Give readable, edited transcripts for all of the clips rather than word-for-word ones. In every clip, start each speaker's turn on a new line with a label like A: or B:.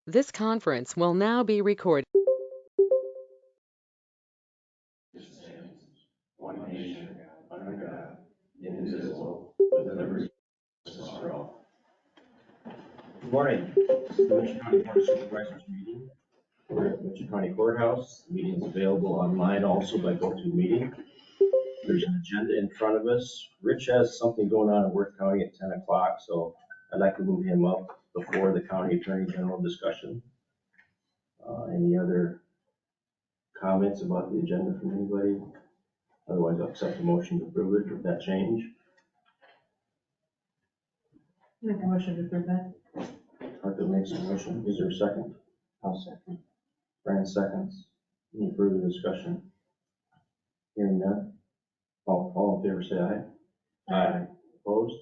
A: This conference will now be recorded.
B: One nation, under God, indivisible, with liberty and justice for all. Good morning. The Mitchell County Board of Supervisors meeting. We're at Mitchell County Courthouse. The meeting is available online also by GoToMeeting. There's an agenda in front of us. Rich has something going on in Worth County at 10 o'clock, so I'd like to move him up before the county attorney general discussion. Any other comments about the agenda from anybody? Otherwise, I'll accept the motion to approve it with that change.
C: Make a motion to approve that.
B: Arthur makes a motion. Is there a second?
C: I'll second.
B: Brian seconds. Any further discussion? Hearing none. All in favor say aye. Aye. Opposed?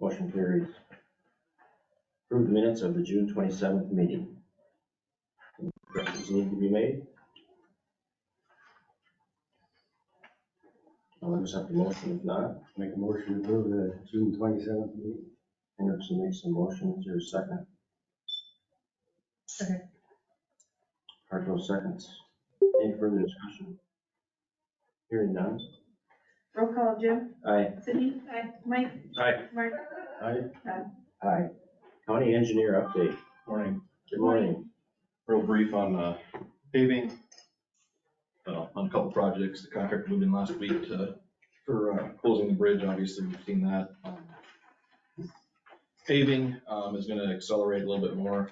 B: Motion carries. Approved minutes of the June 27th meeting. Any corrections need to be made? I'll accept the motion if not.
D: Make a motion to approve the June 27th meeting.
B: Henderson makes a motion. Is there a second?
C: Second.
B: Harto seconds. Any further discussion? Hearing none.
C: Roll call, Jim.
B: Aye.
C: Sydney. Aye. Mike.
B: Aye.
C: Mark.
B: Aye.
C: Aye.
B: Aye. County engineer update.
E: Morning.
B: Good morning.
E: Real brief on paving. On a couple projects, the contractor moved in last week for closing the bridge. Obviously, we've seen that. Paving is going to accelerate a little bit more.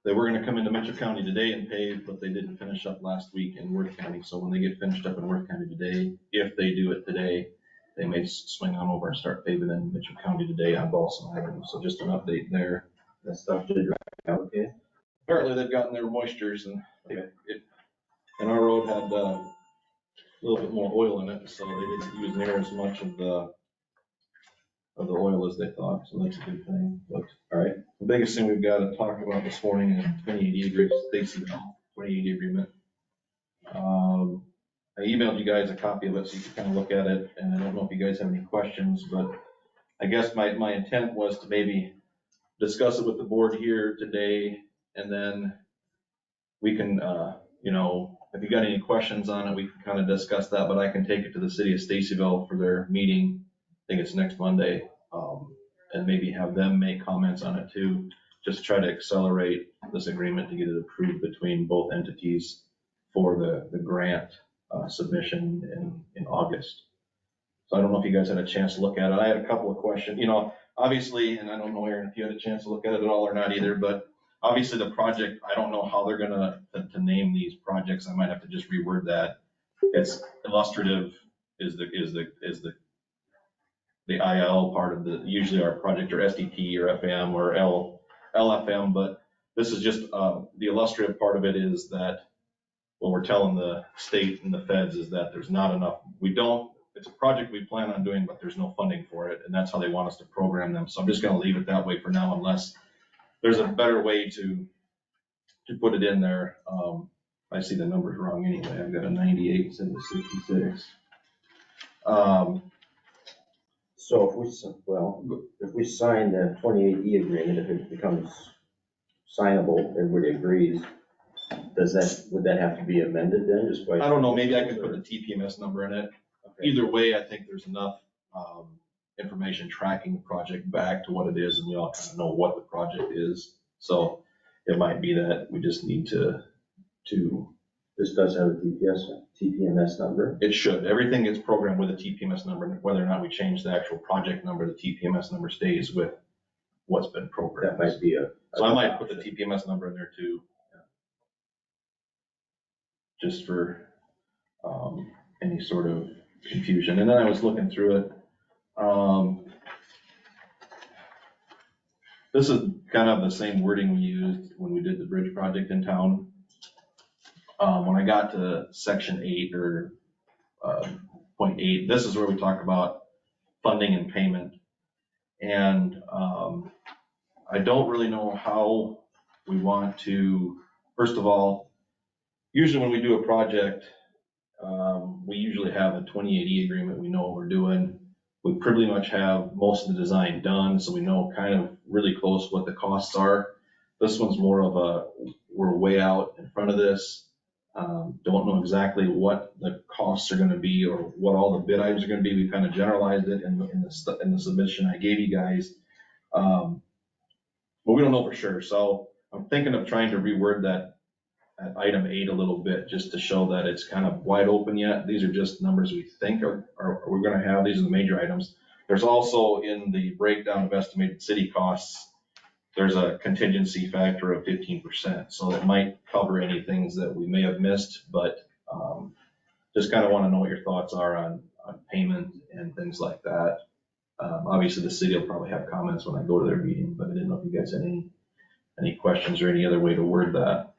E: They were going to come into Mitchell County today and pave, but they didn't finish up last week in Worth County. So when they get finished up in Worth County today, if they do it today, they may swing on over and start paving in Mitchell County today on Balsam Avenue. So just an update there.
B: That stuff did dry out, okay?
E: Apparently they've gotten their moistures and and our road had a little bit more oil in it, so they didn't use near as much of the oil as they thought, so that's a good thing. But
B: All right.
E: the biggest thing we've got to talk about this morning is 2080 agreement, Stacy, 2080 agreement. I emailed you guys a copy of it so you can kind of look at it, and I don't know if you guys have any questions, but I guess my intent was to maybe discuss it with the board here today, and then we can, if you got any questions on it, we can kind of discuss that, but I can take it to the city of Stacyville for their meeting. I think it's next Monday, and maybe have them make comments on it too. Just try to accelerate this agreement to get it approved between both entities for the grant submission in August. So I don't know if you guys had a chance to look at it. I had a couple of questions, obviously, and I don't know, Aaron, if you had a chance to look at it at all or not either, but obviously the project, I don't know how they're gonna to name these projects. I might have to just reword that. It's illustrative is the IL part of usually our project, or SDP or FM or LFM, but this is just the illustrative part of it is that what we're telling the state and the feds is that there's not enough. It's a project we plan on doing, but there's no funding for it, and that's how they want us to program them. So I'm just gonna leave it that way for now, unless there's a better way to put it in there. I see the numbers wrong anyway. I've got a 98 instead of 66.
B: So if we sign the 28E agreement, if it becomes signable, everybody agrees, would that have to be amended then? Just by
E: I don't know, maybe I could put the TPMS number in it.
B: Okay.
E: Either way, I think there's enough information tracking the project back to what it is, and we all kind of know what the project is. So it might be that we just need to.
B: This does have a TPMS number.
E: It should. Everything gets programmed with a TPMS number. Whether or not we change the actual project number, the TPMS number stays with what's been programmed.
B: That might be
E: So I might put the TPMS number in there too. Just for any sort of confusion. And then I was looking through it. This is kind of the same wording we used when we did the bridge project in town. When I got to section 8 or point 8, this is where we talk about funding and payment. And I don't really know how we want to, first of all, usually when we do a project, we usually have a 2080 agreement. We know what we're doing. We pretty much have most of the design done, so we know kind of really close what the costs are. This one's more of a, we're way out in front of this. Don't know exactly what the costs are gonna be or what all the bid items are gonna be. We kind of generalized it in the submission I gave you guys. But we don't know for sure, so I'm thinking of trying to reword that at item 8 a little bit, just to show that it's kind of wide open yet. These are just numbers we think are we're gonna have. These are the major items. There's also in the breakdown of estimated city costs, there's a contingency factor of 15%. So that might cover any things that we may have missed, but just kind of want to know what your thoughts are on payment and things like that. Obviously the city will probably have comments when I go to their meeting, but I didn't know if you guys had any questions or any other way to word that.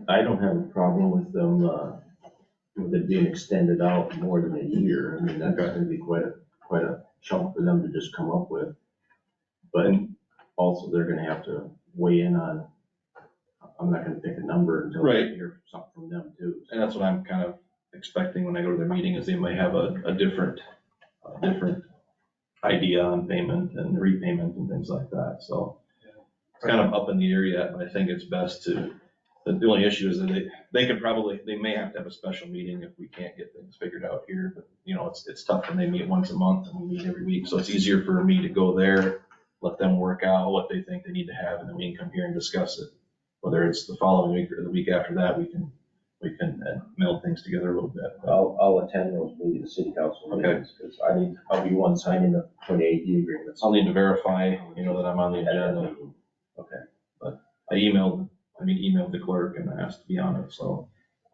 B: I don't have a problem with them, with it being extended out more than a year. I mean, that's
E: Okay.
B: gonna be quite a chunk for them to just come up with. But also they're gonna have to weigh in on, I'm not gonna pick a number until I
E: Right.
B: hear something from them too.
E: And that's what I'm kind of expecting when I go to their meeting, is they might have a different idea on payment and repayment and things like that. So it's kind of up in the air yet, but I think it's best to, the only issue is that they may have to have a special meeting if we can't get things figured out here. But, you know, it's tough when they meet once a month and we meet every week. So it's easier for me to go there, let them work out what they think they need to have, and then we can come here and discuss it. Whether it's the following week or the week after that, we can meld things together a little bit.
B: I'll attend those meetings, the city council meetings, because I'll be one signing the 2018 agreements.
E: I'll need to verify, you know, that I'm on the agenda.
B: Okay.
E: I emailed the clerk and asked to be on it, so,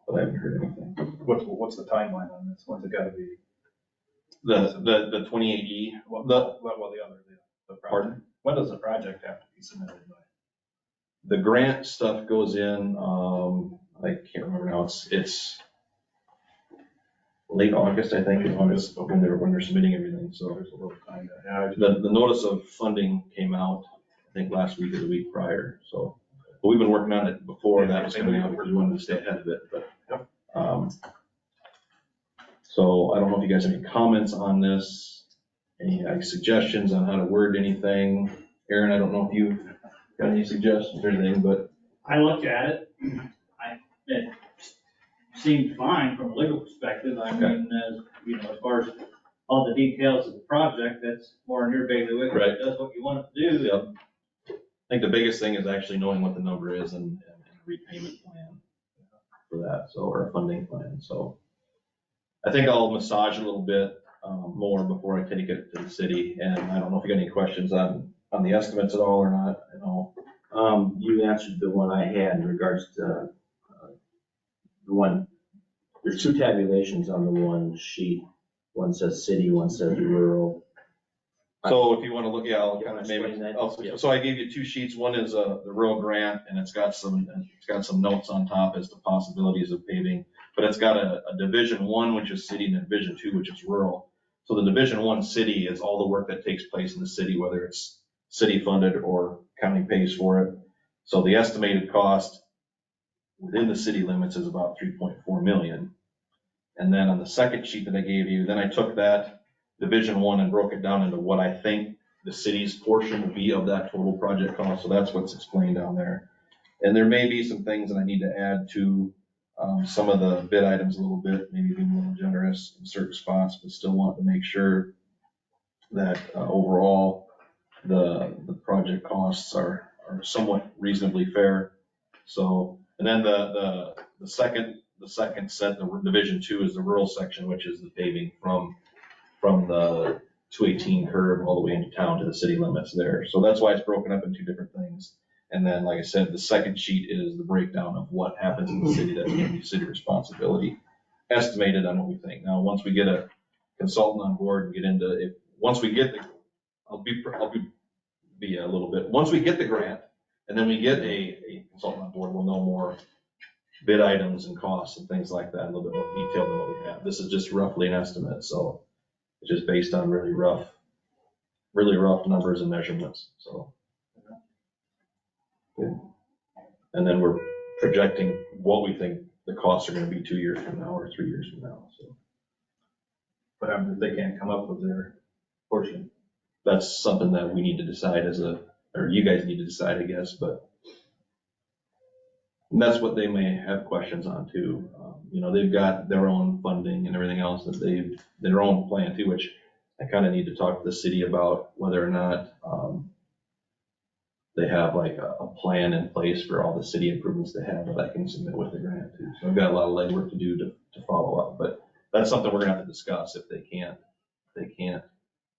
E: but I haven't heard anything.
F: What's the timeline on this? When's it gotta be?
E: The 28E,
F: Well,
E: the,
F: the other, the project.
E: pardon?
F: When does the project have to be submitted by?
E: The grant stuff goes in, I can't remember now, it's late August, I think, is when they're submitting everything, so.
F: There's a little time there.
E: The notice of funding came out, I think, last week or the week prior, so. But we've been working on it before that was coming out, because we wanted to stay ahead of it, but. So I don't know if you guys have any comments on this, any suggestions on how to word anything. Aaron, I don't know if you've got any suggestions or anything, but.
G: I looked at it, it seemed fine from a legal perspective. I mean, as, you know, as far as all the details of the project, that's more in your bailiwick.
E: Right.
G: It does what you want it to do.
E: Yep. I think the biggest thing is actually knowing what the number is and a repayment plan for that, so, or a funding plan, so. I think I'll massage a little bit more before I take it to the city, and I don't know if you got any questions on the estimates at all or not, I know.
B: You answered the one I had in regards to, the one, there's two tabulations on the one sheet. One says city, one says rural.
E: So if you want to look, yeah, I'll kind of maybe,
B: Explain that. Yeah.
E: so I gave you two sheets. One is the rural grant, and it's got some notes on top as to possibilities of paving. But it's got a Division 1, which is city, and a Division 2, which is rural. So the Division 1 city is all the work that takes place in the city, whether it's city funded or county pays for it. So the estimated cost within the city limits is about 3.4 million. And then on the second sheet that I gave you, then I took that Division 1 and broke it down into what I think the city's portion will be of that total project cost. So that's what's explained down there. And there may be some things that I need to add to some of the bid items a little bit, maybe being a little generous in certain spots, but still want to make sure that overall the project costs are somewhat reasonably fair. So, and then the second set, the Division 2 is the rural section, which is the paving from the 218 curve all the way into town to the city limits there. So that's why it's broken up into two different things. And then, like I said, the second sheet is the breakdown of what happens in the city that's going to be city responsibility, estimated on what we think. Now, once we get a consultant on board and get into, once we get the, I'll be a little bit, once we get the grant and then we get a consultant on board, we'll know more bid items and costs and things like that, a little bit more detailed than what we have. This is just roughly an estimate, so it's just based on really rough numbers and measurements, so. And then we're projecting what we think the costs are gonna be 2 years from now or 3 years from now, so.
F: But if they can't come up with their portion.
E: That's something that we need to decide as a or you guys need to decide, I guess, but and that's what they may have questions on too. You know, they've got their own funding and everything else that their own plan too, which I kind of need to talk to the city about whether or not, they have like a plan in place for all the city improvements they have that I can submit with the grant too. So I've got a lot of legwork to do to follow up, but that's something we're gonna have to discuss if they can't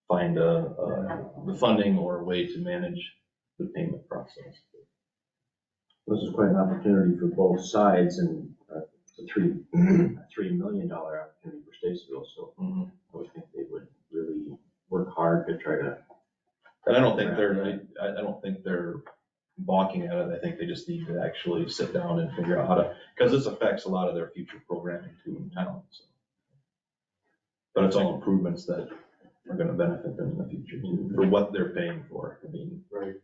E: find the funding or a way to manage the payment process.
B: This is quite an opportunity for both sides, and it's a $3 million opportunity for Statesville, so I would think they would really work hard to try to.
E: And I don't think they're balking at it. I think they just need to actually sit down and figure out how to, because this affects a lot of their future programming too in town. So. But it's all improvements that are gonna benefit them in the future too, for what they're paying for. I mean,
F: Right.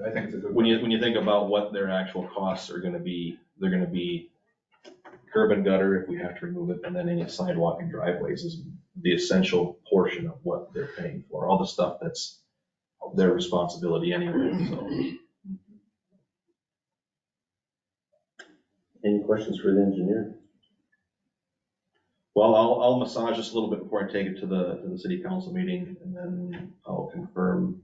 F: I think it's a good.
E: when you think about what their actual costs are gonna be, they're gonna be curb and gutter if we have to remove it, and then any sidewalk and driveways is the essential portion of what they're paying for. All the stuff that's their responsibility anyway, so.
B: Any questions for the engineer?
E: Well, I'll massage this a little bit before I take it to the city council meeting, and then I'll confirm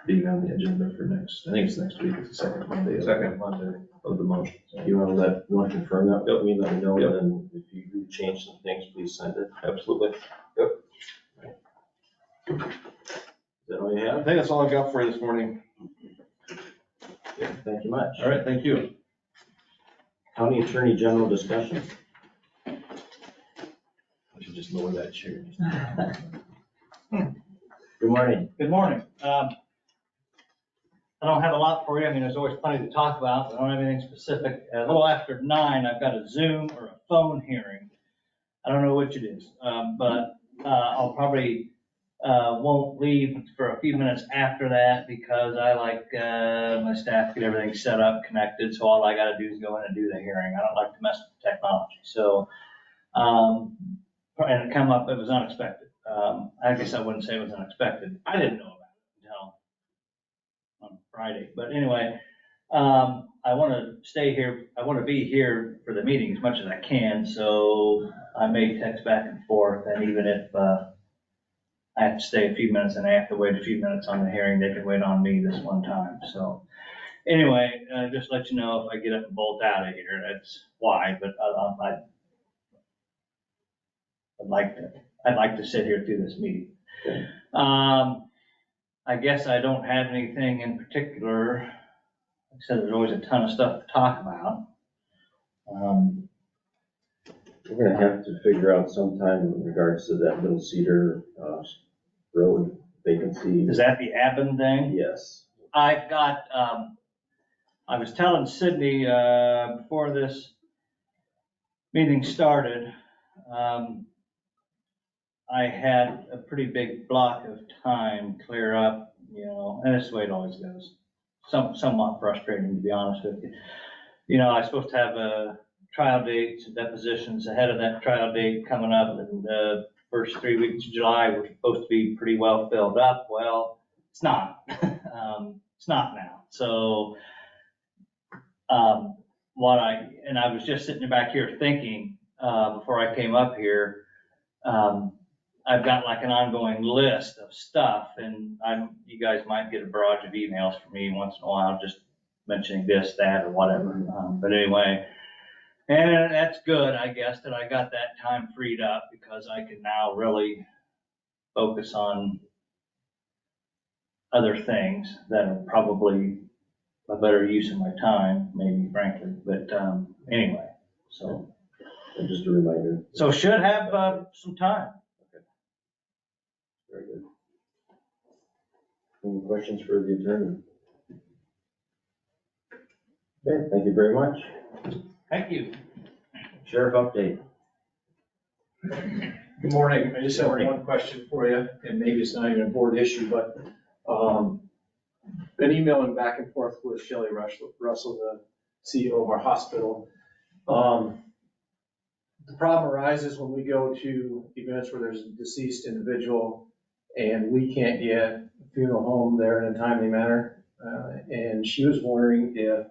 E: being on the agenda for I think it's next week, it's the second Monday.
F: Second Monday.
E: Of the month.
B: You want to confirm that with me, let me know,
E: Yep.
B: and then if you do change some things, please send it.
E: Absolutely.
B: Is that all you
E: I
B: have?
E: think that's all I've got for you this morning.
B: Thank you much.
E: All right, thank you.
B: County Attorney General discussion.
E: I should just lower that chair.
B: Good morning.
G: Good morning. I don't have a lot for you. I mean, there's always plenty to talk about, but I don't have anything specific. A little after 9, I've got a Zoom or a phone hearing. I don't know which it is, but I'll probably won't leave for a few minutes after that because I like my staff get everything set up, connected. So all I got to do is go in and do the hearing. I don't like to mess with technology. So, and it come up, it was unexpected. I guess I wouldn't say it was unexpected. I didn't know about it until on Friday. But anyway, I want to stay here. I want to be here for the meeting as much as I can. So I may text back and forth. And even if I have to stay a few minutes and I have to wait a few minutes on the hearing, they can wait on me this one time. So anyway, just let you know if I get up and bolt out of here, that's why. But I'd like to sit here through this meeting. I guess I don't have anything in particular. Like I said, there's always a ton of stuff to talk about.
B: We're gonna have to figure out sometime in regards to that Little Cedar Road vacancy.
G: Is that the Aben thing?
B: Yes.
G: I've got, I was telling Sydney before this meeting started, I had a pretty big block of time clear up, you know, and this is the way it always goes. Somewhat frustrating, to be honest with you. You know, I was supposed to have a trial date, some depositions ahead of that trial date coming up, and the first 3 weeks of July were supposed to be pretty well filled up. Well, it's not. It's not now. So, I was just sitting back here thinking, before I came up here, I've got like an ongoing list of stuff, and you guys might get a barrage of emails from me once in a while, just mentioning this, that, or whatever. But anyway, and that's good, I guess, that I got that time freed up because I can now really focus on other things that are probably a better use of my time, maybe, frankly. But anyway, so.
B: And just a reminder.
G: So should have some time.
B: Very good. Any questions for the attorney? Okay, thank you very much.
G: Thank you.
B: Sheriff update.
H: Good morning. I just have one question for you, and maybe it's not even a board issue, but been emailing back and forth with Shelley Russell, the CEO of our hospital. The problem arises when we go to events where there's a deceased individual and we can't get a funeral home there in a timely manner. And she was wondering if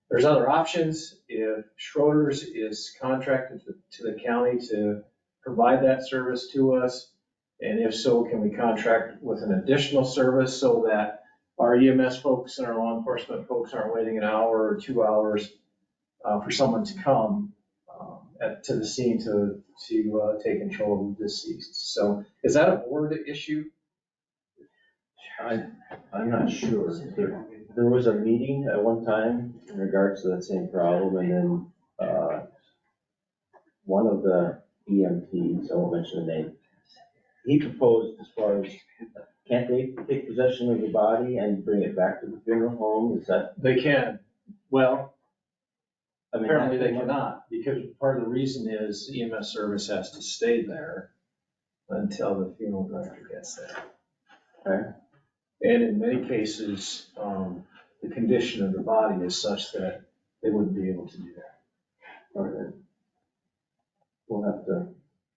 H: there's other options, if Schroeder's is contracted to the county to provide that service to us. And if so, can we contract with an additional service so that our EMS folks and our law enforcement folks aren't waiting an hour or 2 hours for someone to come to the scene to take control of the deceased. So is that a board issue?
B: I'm not sure. There was a meeting at one time in regards to that same problem, and then, one of the EMTs, I won't mention the name, he proposed as far as, can't they take possession of the body and bring it back to the funeral home? Is that,
H: They can. Well,
B: I mean.
H: apparently they cannot, because part of the reason is EMS service has to stay there until the funeral director gets there.
B: Okay.
H: And in many cases, the condition of the body is such that they wouldn't be able to do that.
B: All right. We'll have to,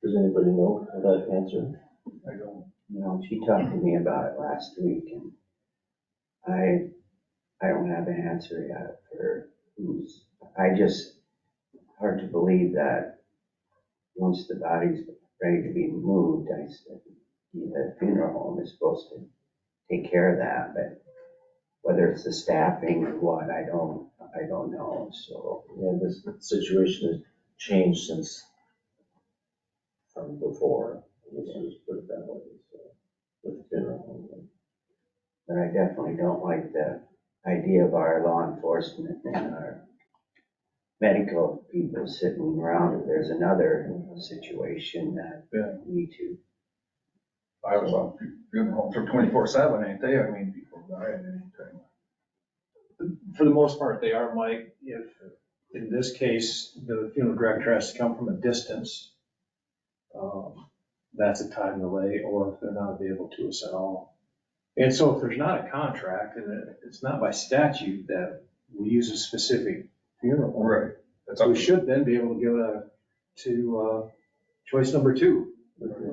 B: does anybody know that answer?
H: I don't.
I: She talked to me about it last week, and I don't have an answer yet for who's, hard to believe that once the body's ready to be moved, I said, the funeral home is supposed to take care of that, but whether it's the staffing or what, I don't know, so.
B: Yeah, this situation has changed since from before. Let's just put it that way, so, with the funeral home.
I: But I definitely don't like the idea of our law enforcement and our medical people sitting around. If there's another situation that we need to.
F: I was on funeral home for 24/7, ain't they? I mean, people die at any time.
H: For the most part, they are, Mike. If, in this case, the funeral director has to come from a distance, that's a time delay, or if they're not available to us at all. And so if there's not a contract, and it's not by statute that we use a specific funeral home,
F: Right. That's up
H: we
F: to
H: should then be able to give choice number 2,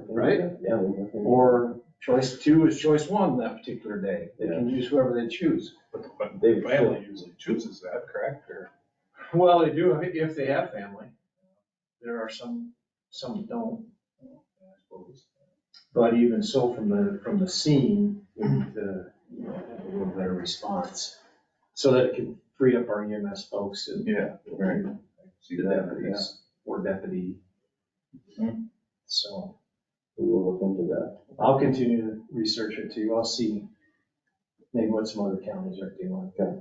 H: right?
B: Yeah. we can-
H: Or choice 2 is choice 1 that particular day. They can use whoever they choose.
F: But
B: They
F: the family usually chooses that, correct? Or
H: Well, they do if they have family. There are some that don't, I suppose. But even so, from the scene, we need to have a little better response so that it can free up our EMS folks and
F: yeah, right. See the deputies.
H: or deputy.
F: Hmm.
H: So
B: We will look into that.
H: I'll continue to research it too. I'll see maybe what some other counties are doing.
B: Okay.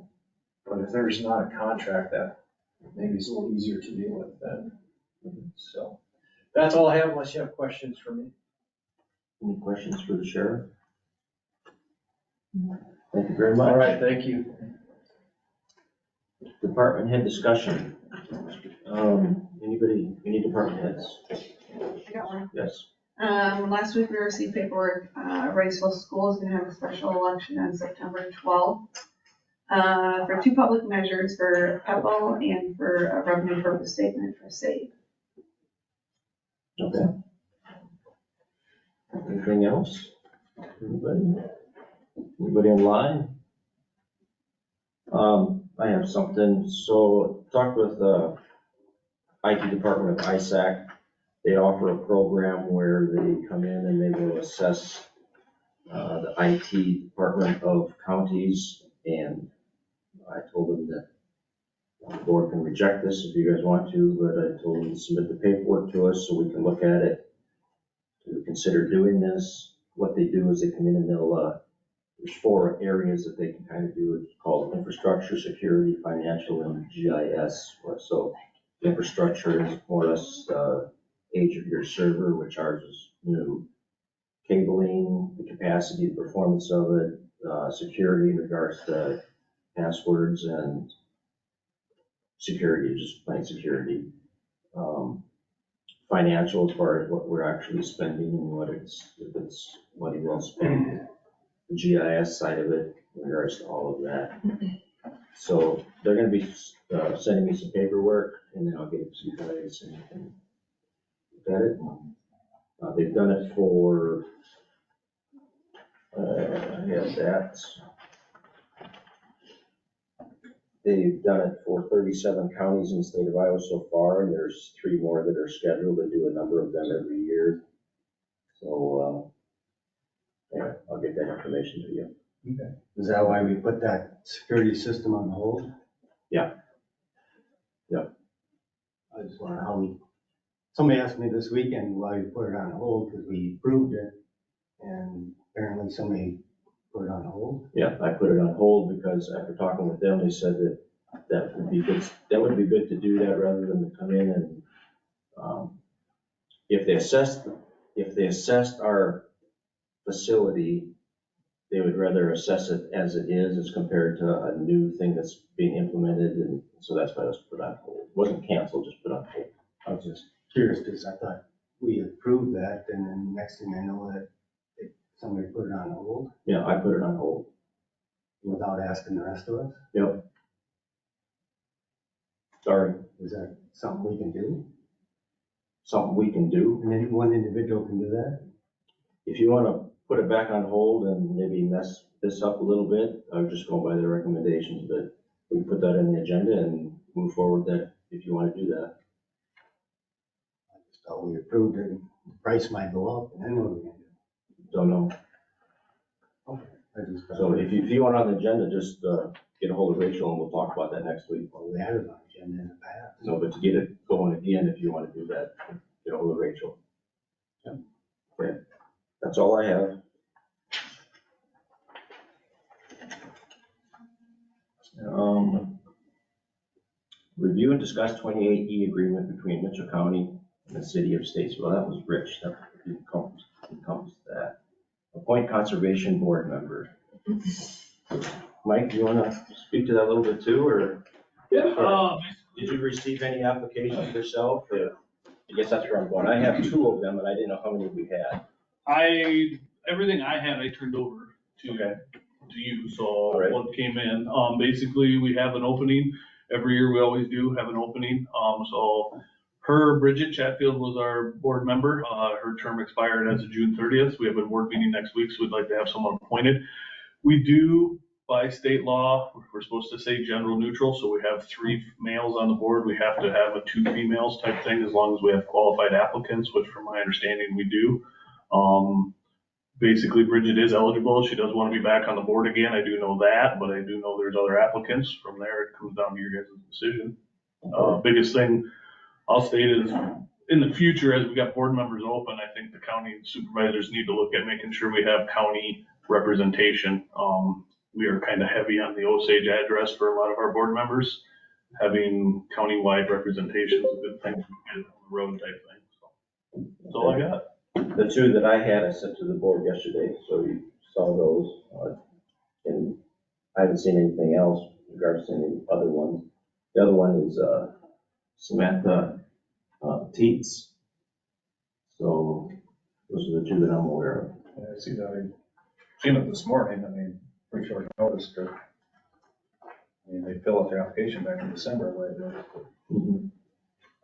H: But if there's not a contract, that maybe it's a little easier to deal with then. So that's all I have unless you have questions for me.
B: Any questions for the sheriff? Thank you very much.
H: All right, thank you.
B: Department head discussion. Anybody, any department heads?
C: I got one.
B: Yes.
C: Last week we received paperwork, Riceville School is gonna have a special election on September 12th. For 2 public measures, for PEPAL and for a revenue purpose statement for SAVE.
B: Okay. Anything else? Anybody? Anybody online? I have something. So talked with the IT department of ISAC. They offer a program where they come in and they will assess the IT department of counties, and I told them that the board can reject this if you guys want to, but I told them to submit the paperwork to us so we can look at it, to consider doing this. What they do is they come in and they'll, there's 4 areas that they can kind of do. It's called infrastructure, security, financial, and GIS. So infrastructure is more or less age of your server, which ours is new. Cabling, the capacity, the performance of it, security in regards to passwords and security, just plain security. Financial as far as what we're actually spending and what it's, if it's money well spent. The GIS side of it in regards to all of that. So they're gonna be sending me some paperwork, and then I'll get it to you guys and you can look at it. They've done it for, I have that. they've done it for 37 counties in the state of Iowa so far, and there's 3 more that are scheduled. They do a number of them every year. So, anyway, I'll get that information to you.
D: Is that why we put that security system on hold?
B: Yeah. Yeah.
D: I just wonder how somebody asked me this weekend why we put it on hold, because we approved it, and apparently somebody put it on hold.
B: Yeah, I put it on hold because after talking with them, they said that would be good, to do that rather than to come in and, if they assessed our facility, they would rather assess it as it is as compared to a new thing that's being implemented, and so that's why it was put on hold. It wasn't canceled, just put on hold.
D: I was just curious, because I thought we approved that, and then next thing I know that somebody put it on hold
B: Yeah, I put it on hold.
D: without asking the rest of us.
B: Yep. Sorry,
D: Is that something we can do?
B: something we can do.
D: And then one individual can do that?
B: If you want to put it back on hold and maybe mess this up a little bit, I would just go by the recommendations, but we can put that in the agenda and move forward that if you want to do that.
D: I just thought we approved it, and the price might go up, and then what are we gonna do?
B: Don't know.
D: I just thought-
B: So if you want on the agenda, just get a hold of Rachel and we'll talk about that next week.
D: Well, we had it on the agenda in the past.
B: No, but to get it going again, if you want to do that, get a hold of Rachel.
D: Yep.
B: Okay, that's all I have. Review and discuss 28E agreement between Mitchell County and the city of Statesville. That was Rich, that encompassed that. Appoint conservation board member. Mike, do you want to speak to that a little bit too, or?
J: Yeah,
B: Did you receive any applications yourself? I guess that's where I'm going. I have 2 of them, and I didn't know how many we had.
J: everything I had, I turned over
B: Okay.
J: to you, so
B: All right.
J: what came in, basically, we have an opening. Every year we always do have an opening, so Bridget Chatfield was our board member. Her term expired as of June 30th. We have a board meeting next week, so we'd like to have someone appointed. We do, by state law, we're supposed to say general neutral, so we have 3 males on the board. We have to have a 2 females type thing as long as we have qualified applicants, which from my understanding we do. Basically, Bridget is eligible. She does want to be back on the board again. I do know that, but I do know there's other applicants. From there, it comes down to your guys' decision. Biggest thing I'll state is, in the future, as we got board members open, I think the county supervisors need to look at making sure we have county representation. We are kind of heavy on the Osage address for a lot of our board members. Having county-wide representation is a good thing to get on the road type thing. So that's all I got.
B: The 2 that I had, I sent to the board yesterday, so you saw those. And I haven't seen anything else in regards to any other ones. The other one is Samantha Teets. So those are the 2 that I'm aware of.
F: Yeah, I see that, I seen it this morning, I mean, pretty short notice, but, I mean, they fill out their application back in December, the way it is.
B: Mhm.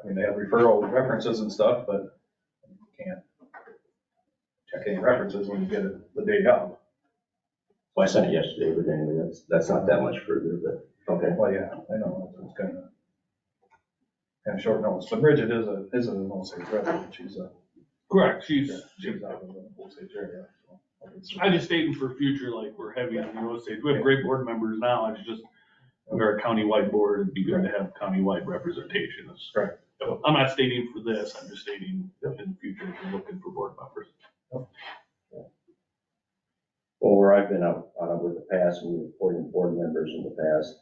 F: I mean, they have referral references and stuff, but you can't check any references when you get it the day of.
B: Well, I sent it yesterday, but anyway, that's not that much further, but okay.
F: Well, yeah, I know, it's kind of short notice, but Bridget is an Osage resident, she's
J: Correct, she's
F: out of the Osage area, so.
J: I just stating for future, like, we're heavy on the Osage. We have great board members now. It's just, we're a county-wide board. It'd be good to have county-wide representation.
F: Right.
J: I'm not stating for this, I'm just stating in the future, if we're looking for board members.
B: Well, where I've been out with the past, we were appointing board members in the past,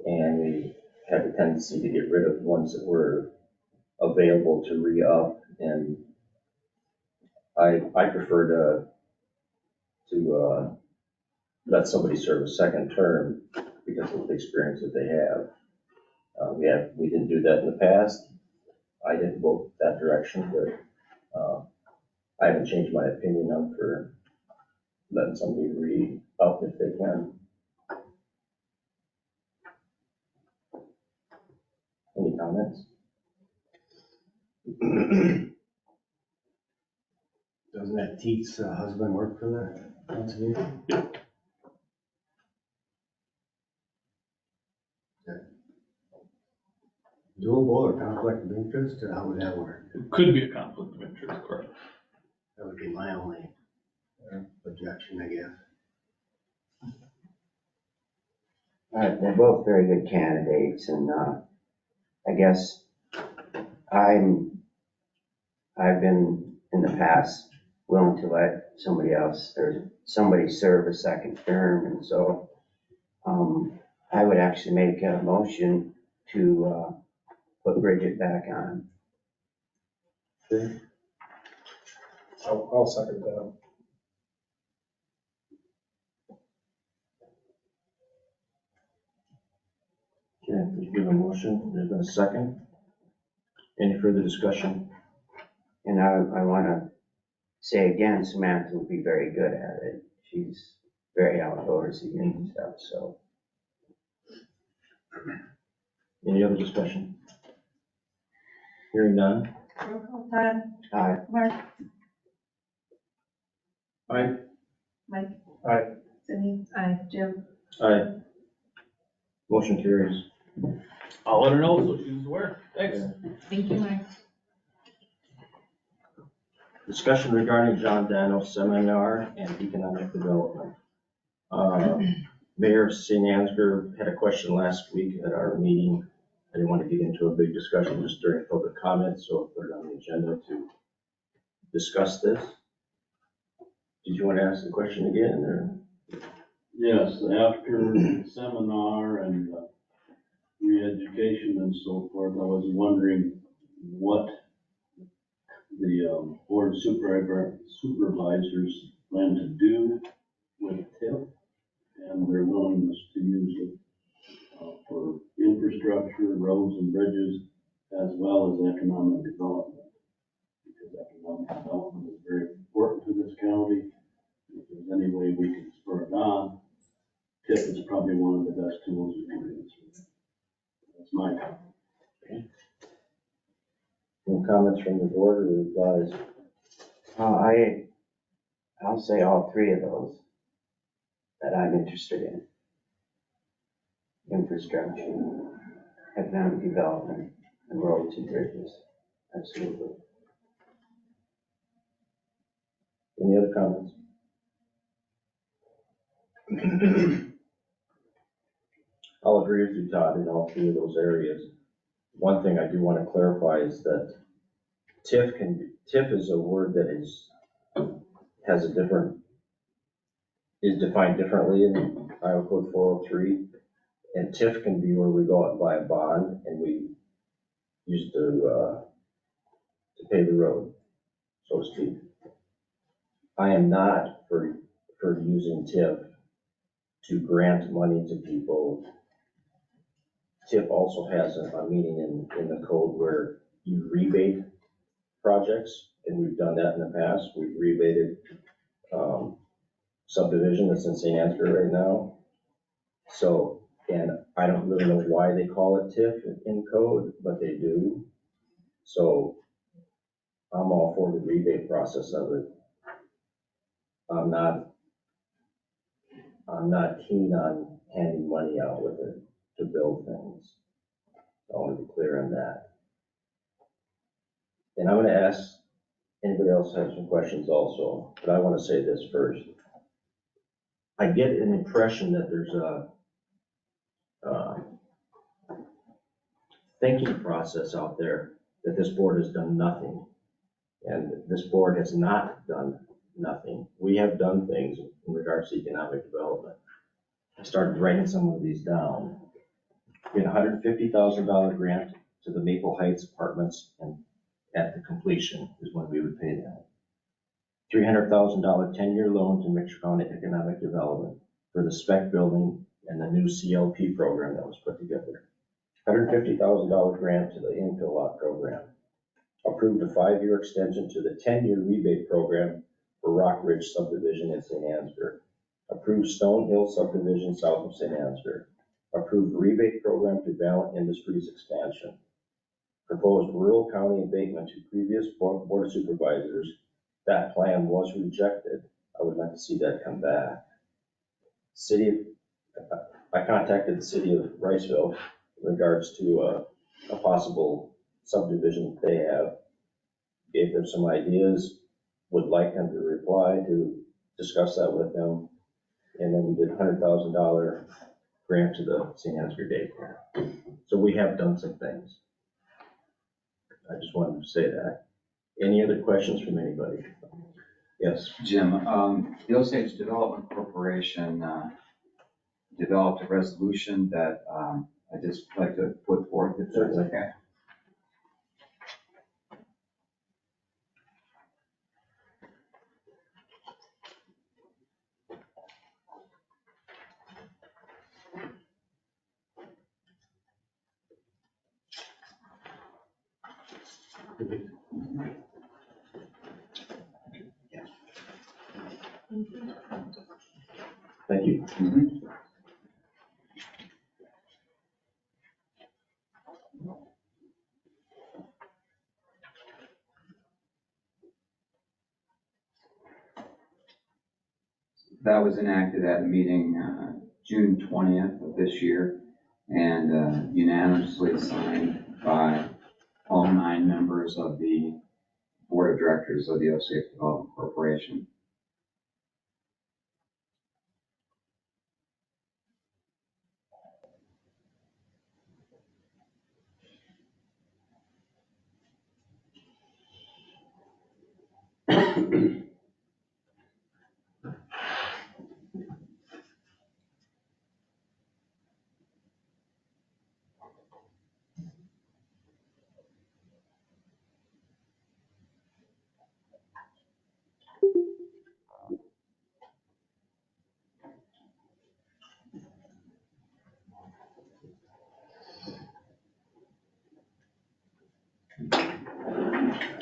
B: and we had the tendency to get rid of ones that were available to re-up, and I prefer to let somebody serve a second term because of the experience that they have. We didn't do that in the past. I didn't vote that direction, but I haven't changed my opinion on for letting somebody re-up if they can. Any comments?
D: Doesn't that Teet's husband work for the conservation? Doable or conflict of interest, or how would that work?
J: It could be a conflict of interest, correct?
D: That would be my only objection, I guess.
I: They're both very good candidates, and I guess I've been in the past willing to let somebody else or somebody serve a second term, and so I would actually make a motion to put Bridget back on.
F: I'll second that.
B: Okay, there's been a motion, there's been a second. Any further discussion?
I: And I want to say again, Samantha would be very good at it. She's very outdoorsy and stuff, so.
B: Any other discussion? Hearing none?
C: Todd,
I: Aye.
C: Mark,
B: Aye.
C: Mike.
F: Aye.
C: Cindy. Aye. Jim.
B: Aye. Motion carries.
J: I'll let her know, so she's aware. Thanks.
C: Thank you, Mike.
B: Discussion regarding John Dano seminar and economic development. Mayor of St. Ansgar had a question last week at our meeting. I didn't want to get into a big discussion just during public comment, so I put it on the agenda to discuss this. Did you want to ask the question again, or?
K: Yes, after the seminar and re-education and so forth, I was wondering what the board of supervisors plan to do with TIF and their willingness to use it for infrastructure, roads and bridges, as well as economic development. Because economic development is very important to this county. If there's any way we can spur it on, TIF is probably one of the best tools we can use. That's my comment.
B: Any comments from the board or replies?
I: I'll say all three of those that I'm interested in. Infrastructure, economic development, and roads and bridges. Absolutely.
B: Any other comments? I'll agree with you, Todd, in all three of those areas. One thing I do want to clarify is that TIF is a word that is defined differently in Iowa Code 403. And TIF can be where we go out and buy a bond and we use to pay the road, so to speak. I am not for using TIF to grant money to people. TIF also has a meaning in the code where you rebate projects, and we've done that in the past. We've rebated subdivision that's in St. Ansgar right now. So, and I don't really know why they call it TIF in code, but they do. So I'm all for the rebate process of it. I'm not keen on handing money out with it to build things. I want to be clear on that. And I'm going to ask anybody else have some questions also, but I want to say this first. I get an impression that there's a thinking process out there that this board has done nothing. And this board has not done nothing. We have done things in regards to economic development. I started writing some of these down. We had a $150,000 grant to the Maple Heights apartments, and at the completion is when we would pay that. $300,000 10-year loan to Mitchell County Economic Development for the spec building and the new CLP program that was put together. $150,000 grant to the infill lot program. Approved a 5-year extension to the 10-year rebate program for Rock Ridge subdivision in St. Ansgar. Approved Stone Hill subdivision south of St. Ansgar. Approved rebate program to Valiant Industries expansion. Proposed rural county abatement to previous board of supervisors. That plan was rejected. I would like to see that come back. I contacted the city of Riceville in regards to a possible subdivision that they have. Gave them some ideas, would like them to reply to discuss that with them. And then we did $100,000 grant to the St. Ansgar daycare. So we have done some things. I just wanted to say that. Any other questions from anybody? Yes.
L: Jim, the Osage Development Corporation developed a resolution that I'd just like to put forth, if that's okay.
B: Thank you.
L: That was enacted at a meeting June 20th of this year and unanimously signed by all 9 members of the Board of Directors of the Osage Development Corporation.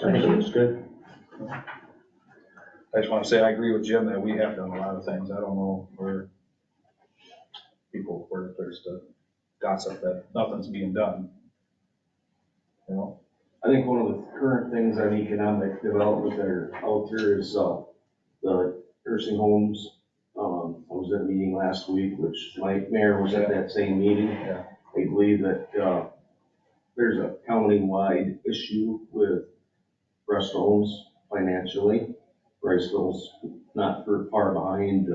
B: I think it's good.
F: I just want to say, I agree with Jim that we have done a lot of things. I don't know where there's the gossip that nothing's being done. You know?
K: I think one of the current things on economic development that are out there is, the nursing homes. I was at a meeting last week, which my mayor was at that same meeting.
F: Yeah.
K: I believe that, there's a county-wide issue with rest homes financially. Riceville's not far behind,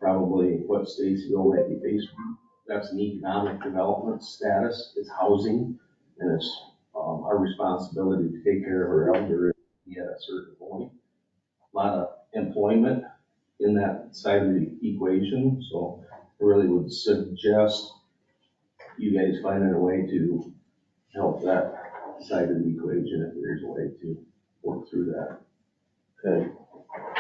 K: probably what Statesville might be faced with. That's an economic development status, it's housing, and it's our responsibility to take care of our elderly at a certain point. A lot of employment in that side of the equation, so I really would suggest you guys finding a way to help that side of the equation if there's a way to work through that.
B: Okay.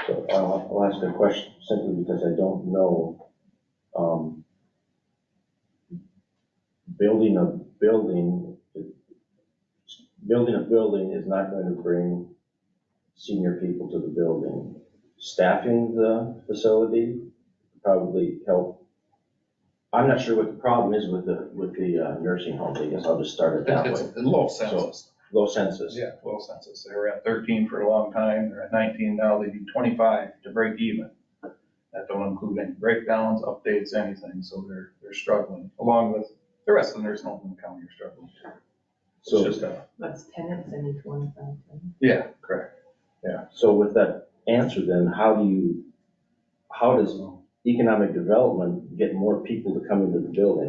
B: So I'll ask a question simply because I don't know. Building a building is not going to bring senior people to the building. Staffing the facility probably help. I'm not sure what the problem is with the nursing homes. I guess I'll just start it that way.
F: It's low census.
B: Low census.
F: Yeah, low census. They were at 13 for a long time. They're at 19 now. They need 25 to break even. That don't include any breakdowns, updates, anything. So they're struggling, along with the rest of the nursing homes in the county are struggling too.
B: So
F: It's just
A: That's tenants and each one of them.
F: yeah, correct.
B: So with that answer, then how does economic development get more people to come into the building?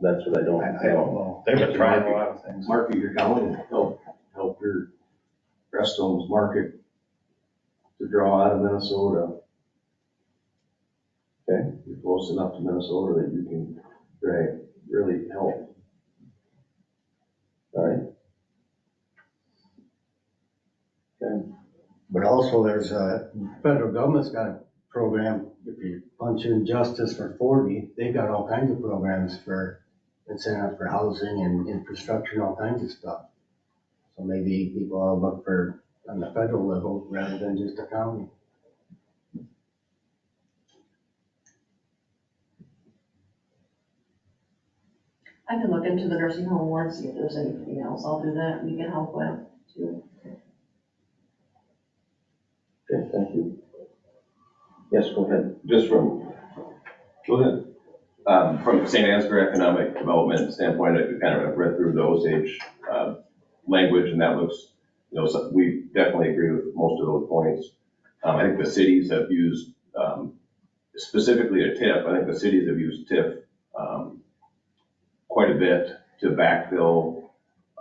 B: That's what I don't
F: I don't know. They've been trying a lot of things.
K: Market your county and help your rest homes market to draw out of Minnesota.
B: Okay.
K: You're close enough to Minnesota that you can really help.
B: All right. Okay.
D: But also there's federal government's got a program, if you punch in Justice for 40, they've got all kinds of programs for incentive for housing and infrastructure and all kinds of stuff. So maybe people will look for on the federal level rather than just the county.
M: I can look into the nursing home ward, see if there's anything else. I'll do that. We can help with too.
B: Okay, thank you. Yes, go ahead.
K: Go ahead.
N: From St. Ansgar Economic Development standpoint, I kind of read through the Osage language, and that looks, so we definitely agree with most of those points. I think the cities have used, specifically a TIF, I think the cities have used TIF quite a bit to backfill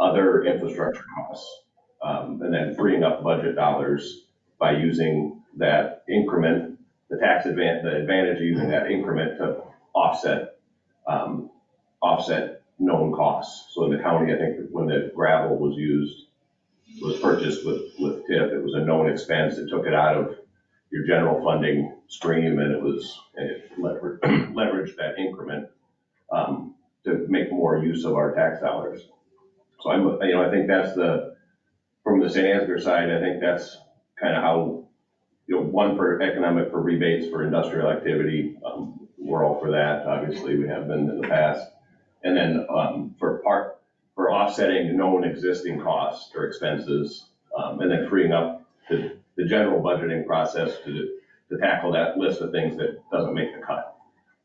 N: other infrastructure costs, and then freeing up budget dollars by using that increment, the advantage of using that increment to offset known costs. So in the county, I think when the gravel was purchased with TIF, it was a known expense. It took it out of your general funding stream, and it leveraged that increment to make more use of our tax dollars. So I think that's from the St. Ansgar side, I think that's kind of how, one for rebates for industrial activity. We're all for that. Obviously, we have been in the past. And then for offsetting known existing costs or expenses, and then freeing up the general budgeting process to tackle that list of things that doesn't make the cut.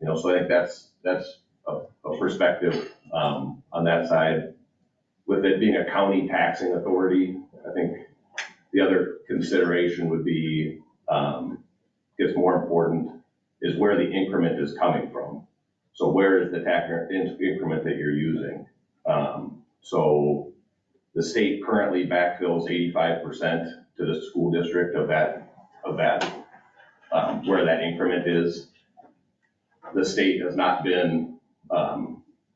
N: So I think that's a perspective on that side. With it being a county taxing authority, I think the other consideration would be, gets more important, is where the increment is coming from. So where is the tax increment that you're using? So the state currently backfills 85% to the school district of that, where that increment is. The state has not been,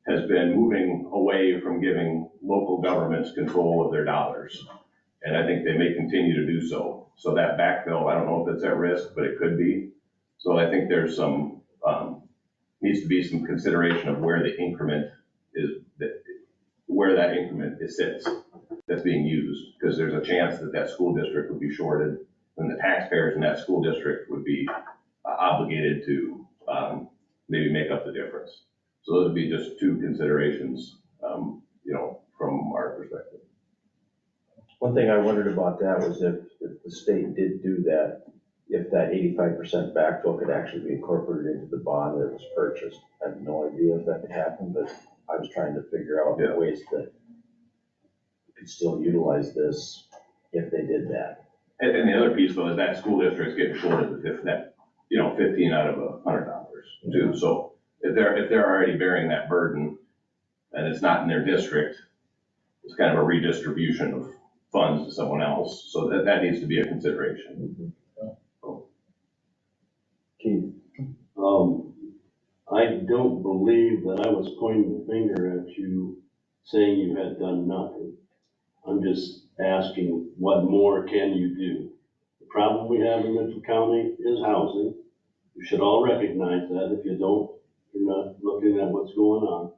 N: has been moving away from giving local governments control of their dollars. And I think they may continue to do so. So that backfill, I don't know if it's at risk, but it could be. So I think there's needs to be some consideration of where the increment is, where that increment sits that's being used. Because there's a chance that school district would be shorted, and the taxpayers in that school district would be obligated to maybe make up the difference. So those would be just two considerations, from our perspective.
B: One thing I wondered about that was if the state did do that, if that 85% backfill could actually be incorporated into the bond that was purchased. I have no idea if that could happen, but I was trying to figure out the ways that you could still utilize this if they did that.
N: And the other piece though is that school district's getting shorted that, 15 out of $100 too. So if they're already bearing that burden and it's not in their district, it's kind of a redistribution of funds to someone else. So that needs to be a consideration.
B: Keith?
K: I don't believe that I was pointing the finger at you saying you had done nothing. I'm just asking, what more can you do? The problem we have in Mitchell County is housing. You should all recognize that. If you don't, you're not looking at what's going on.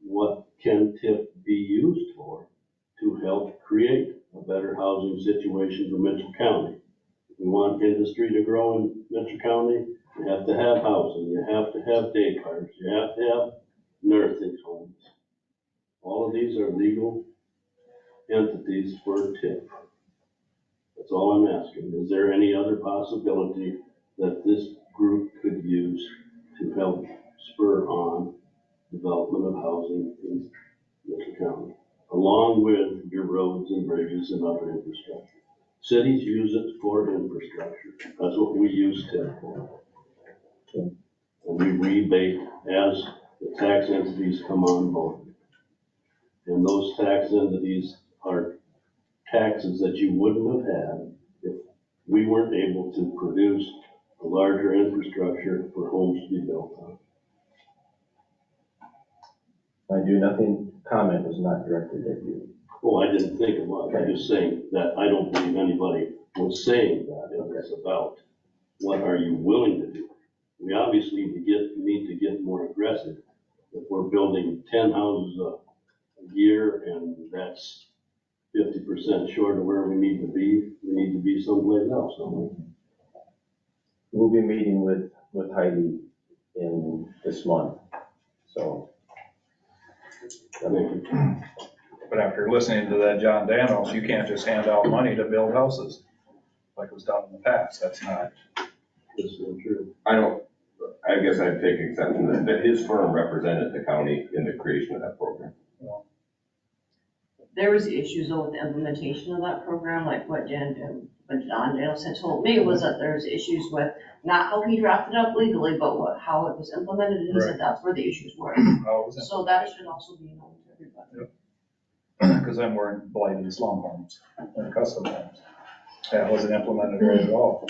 K: What can TIF be used for to help create a better housing situation for Mitchell County? If we want industry to grow in Mitchell County, you have to have housing, you have to have daycares, you have to have nursing homes. All of these are legal entities for TIF. That's all I'm asking. Is there any other possibility that this group could use to help spur on development of housing in Mitchell County, along with your roads and bridges and other infrastructure? Cities use it for infrastructure. That's what we use TIF for. And we rebate as the tax entities come on board. And those tax entities are taxes that you wouldn't have had if we weren't able to produce a larger infrastructure for homes to be built on.
B: My do nothing comment was not directed at you.
K: Oh, I didn't think it was. I'm just saying that I don't believe anybody was saying that. It was about what are you willing to do? We obviously need to get more aggressive. If we're building 10 houses a year and that's 50% short of where we need to be someplace else, don't we?
B: We'll be meeting with Heidi in this month, so.
F: But after listening to that John Danos, you can't just hand out money to build houses like was done in the past. That's not.
K: That's not true.
N: I guess I'd take exception that his firm represented the county in the creation of that program.
M: There was issues though with the implementation of that program, like what John Daniels had told me was that there's issues with not how he drafted up legally, but how it was implemented, and he said that's where the issues were. So that should also be known to everybody.
F: Because then we're in blighted slum homes and custom homes. That wasn't implemented right at all.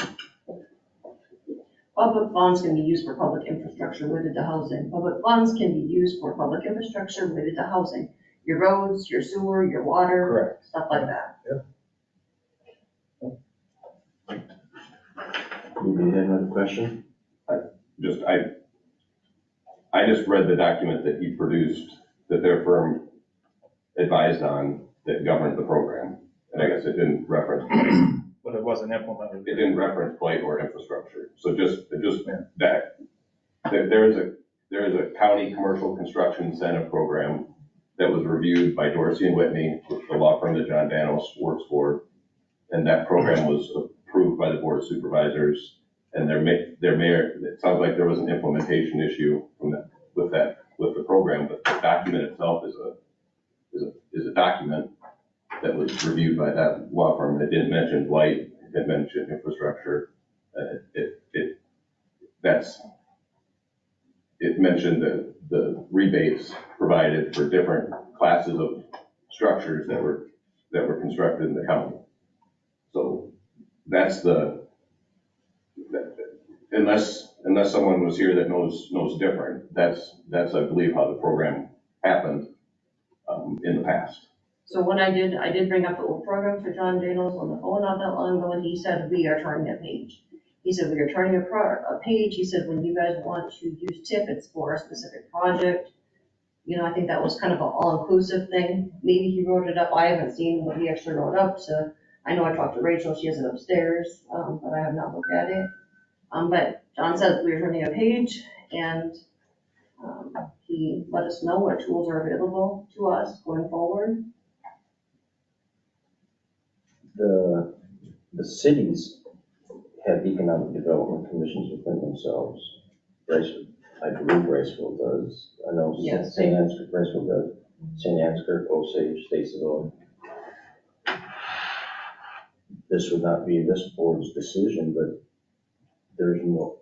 M: Public funds can be used for public infrastructure related to housing. Public funds can be used for public infrastructure related to housing. Your roads, your sewer, your water,
F: Correct.
M: stuff like that.
B: You had another question?
N: I just read the document that he produced, that their firm advised on, that governed the program. And I guess it didn't reference blight.
F: But it wasn't implemented.
N: It didn't reference blight or infrastructure. So just that there is a county commercial construction incentive program that was reviewed by Dorsey and Whitney, the law firm that John Danos works for. And that program was approved by the Board of Supervisors. And it sounds like there was an implementation issue with the program, but the document itself is a document that was reviewed by that law firm. It didn't mention blight, it didn't mention infrastructure. It mentioned the rebates provided for different classes of structures that were constructed in the county. So that's unless someone was here that knows different, that's I believe how the program happened in the past.
M: So when I did bring up the old program for John Daniels on the phone not that long ago, and he said, we are turning a page. He said, we are turning a page. He said, when you guys want to use TIP, it's for a specific project. You know, I think that was kind of an all-inclusive thing. Maybe he wrote it up. I haven't seen what he actually wrote up. So I know I talked to Rachel. She has it upstairs, but I have not looked at it. But John said we are turning a page, and he let us know what tools are available to us going forward.
B: The cities have economic development commissions within themselves. I believe Riceville does. I know
M: Yes.
B: St. Ansgar, Riceville does. St. Ansgar, Osage, Statesville. This would not be this board's decision, but there's no,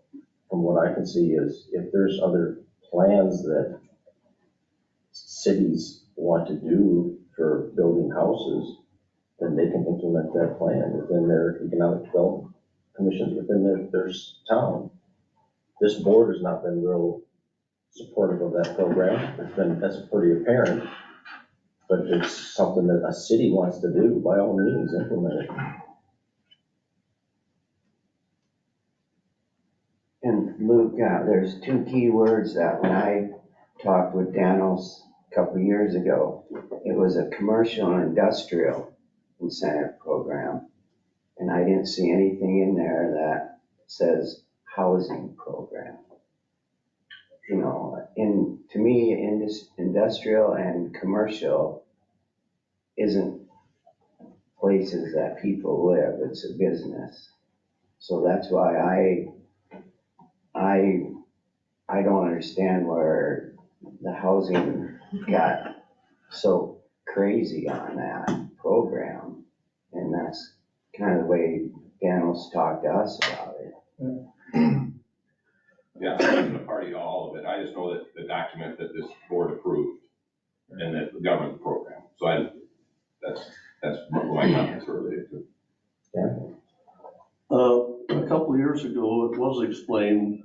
B: from what I can see is if there's other plans that cities want to do for building houses, then they can implement that plan within their economic development commissions within their town. This board has not been real supportive of that program. That's pretty apparent, but it's something that a city wants to do, by all means, implement it.
I: And Luke, there's two key words that when I talked with Danos a couple of years ago, it was a commercial and industrial incentive program. And I didn't see anything in there that says housing program. You know, to me, industrial and commercial isn't places that people live, it's a business. So that's why I don't understand where the housing got so crazy on that program. And that's kind of the way Danos talked to us about it.
N: Yeah, I wasn't a party to all of it. I just know that the document that this board approved and that the government program. So that's what my comments are related to.
B: Yeah.
K: A couple of years ago, it was explained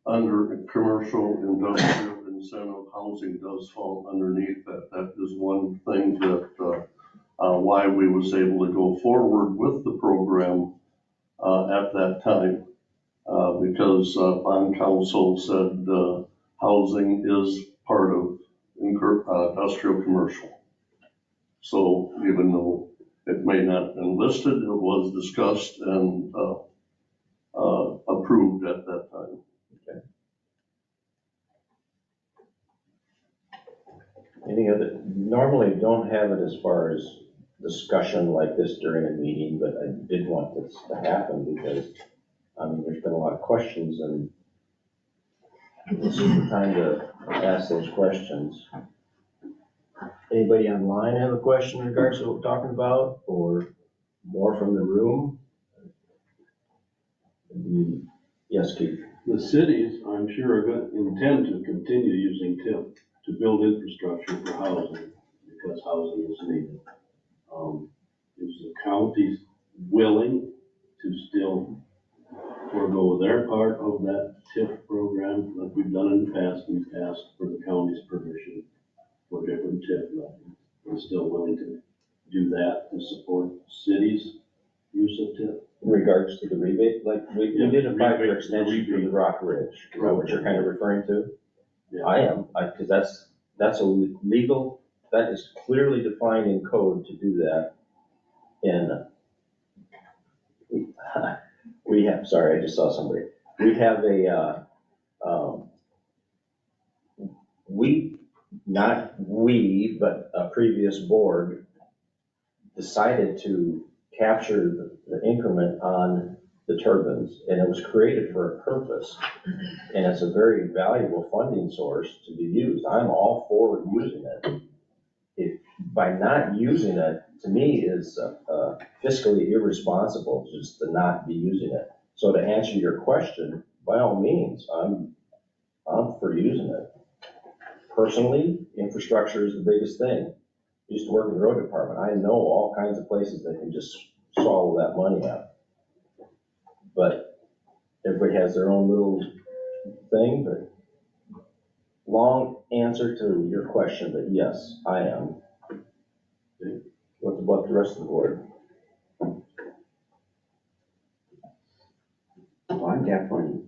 K: under commercial industrial incentive housing does fall underneath that. That is one thing that why we was able to go forward with the program at that time. Because bond council said housing is part of industrial commercial. So even though it may not have been listed, it was discussed and approved at that time.
B: Okay. Any other, normally don't have it as far as discussion like this during a meeting, but I did want this to happen because there's been a lot of questions and this is the time to ask those questions. Anybody online have a question in regards to what we're talking about, or more from the room? Yes, Keith?
K: The cities, I'm sure, are going to intend to continue using TIF to build infrastructure for housing, because housing is needed. Is the county willing to still forego their part of that TIF program like we've done in the past? We've asked for the county's permission for different TIF levies. We're still willing to do that to support cities' use of TIF.
B: In regards to the rebate, like, we did a 5-year
K: rebate,
B: extension for the Rock Ridge. Is that what you're kind of referring to?
K: Yeah.
B: I am, because that's a legal, that is clearly defined in code to do that. And we have, sorry, I just saw somebody. We have not we, but a previous board decided to capture the increment on the turbines, and it was created for a purpose. And it's a very valuable funding source to be used. I'm all for using it. By not using it, to me, is fiscally irresponsible just to not be using it. So to answer your question, by all means, I'm for using it. Personally, infrastructure is the biggest thing. I used to work in the road department. I know all kinds of places that can just swallow that money up. But everybody has their own little thing, but long answer to your question, but yes, I am. What about the rest of the board?
I: Well, I'm definitely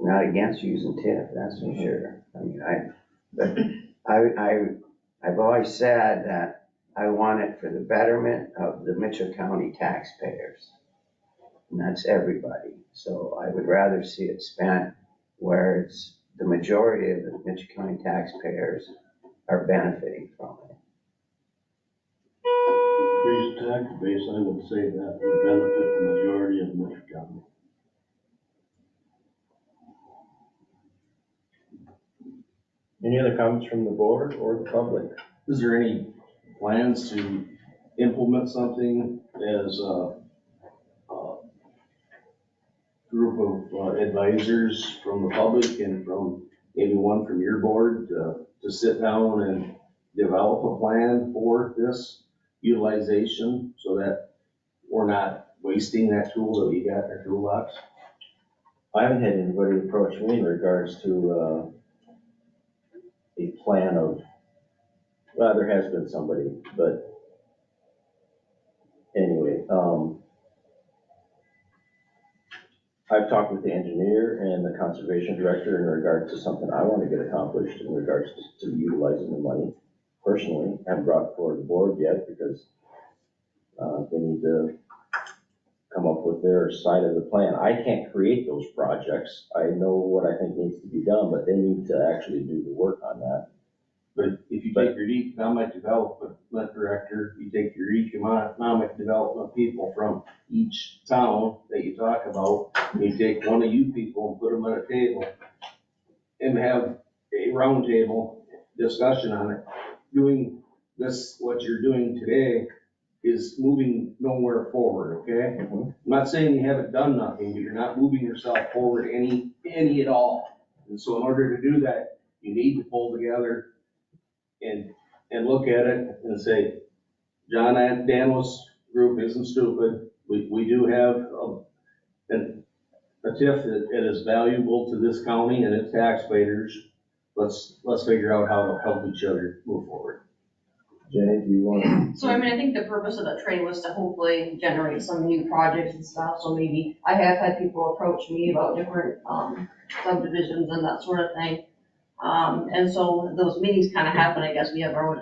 I: not against using TIF, that's for sure. I mean, I've always said that I want it for the betterment of the Mitchell County taxpayers. And that's everybody. So I would rather see it spent where it's the majority of the Mitchell County taxpayers are benefiting from it.
K: Increased tax base, I would say that would benefit the majority of Mitchell County.
B: Any other comments from the board or the public?
O: Is there any plans to implement something as a group of advisors from the public and from maybe one from your board to sit down and develop a plan for this utilization so that we're not wasting that tool that we got in our toolbox?
B: I haven't had anybody approach me in regards to a plan of, well, there has been somebody, but anyway, I've talked with the engineer and the conservation director in regards to something I want to get accomplished in regards to utilizing the money. Personally, I haven't brought it forward to the board yet because they need to come up with their side of the plan. I can't create those projects. I know what I think needs to be done, but they need to actually do the work on that.
O: But if you take your economic development director, you take your economic development people from each town that you talk about, and you take one of you people and put them at a table and have a round table discussion on it. Doing this, what you're doing today is moving nowhere forward, okay? I'm not saying you haven't done nothing, but you're not moving yourself forward any at all. And so in order to do that, you need to pull together and look at it and say, John and Daniel's group isn't stupid. We do have a TIF that is valuable to this county and its taxpayers. Let's figure out how to help each other move forward.
B: Jenny, do you want to?
M: So I mean, I think the purpose of that training was to hopefully generate some new projects and stuff. So maybe I have had people approach me about different subdivisions and that sort of thing. And so those meetings kind of happen, I guess. We have our own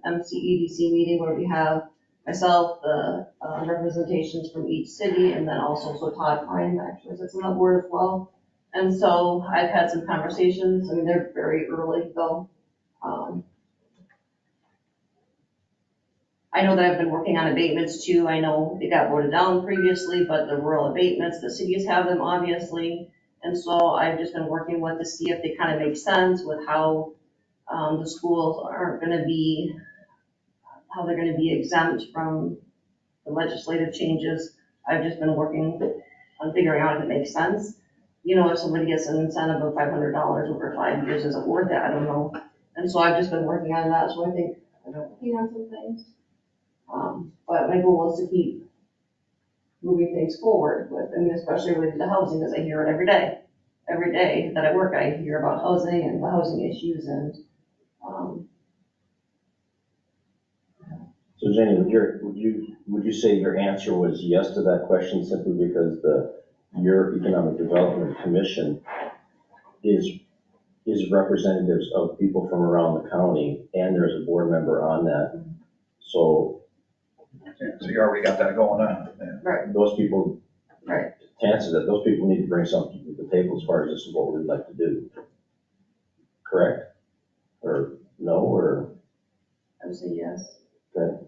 M: MCEDC meeting where we have myself, the representations from each city, and then also, so Todd Pine actually sits on that board as well. And so I've had some conversations. I mean, they're very early though. I know that I've been working on abatements too. I know it got voted down previously, but the rural abatements, the cities have them obviously. And so I've just been working with to see if they kind of make sense with how the schools aren't gonna be, how they're gonna be exempt from the legislative changes. I've just been working on figuring out if it makes sense. You know, if somebody gets an incentive of $500 over 5 years, is it worth it? I don't know. And so I've just been working on that, so I think I've been working on some things. But my goal is to keep moving things forward with, I mean, especially related to housing, because I hear it every day. Every day that I work, I hear about housing and the housing issues and,
B: So Jenny, would you say your answer was yes to that question simply because your Economic Development Commission is representatives of people from around the county, and there's a board member on that? So
F: you already got that going on. Yeah.
M: right,
B: those people,
M: right.
B: to answer that, those people need to bring something to the table as far as this is what we'd like to do. Correct? Or no, or?
M: I would say yes.
B: Okay.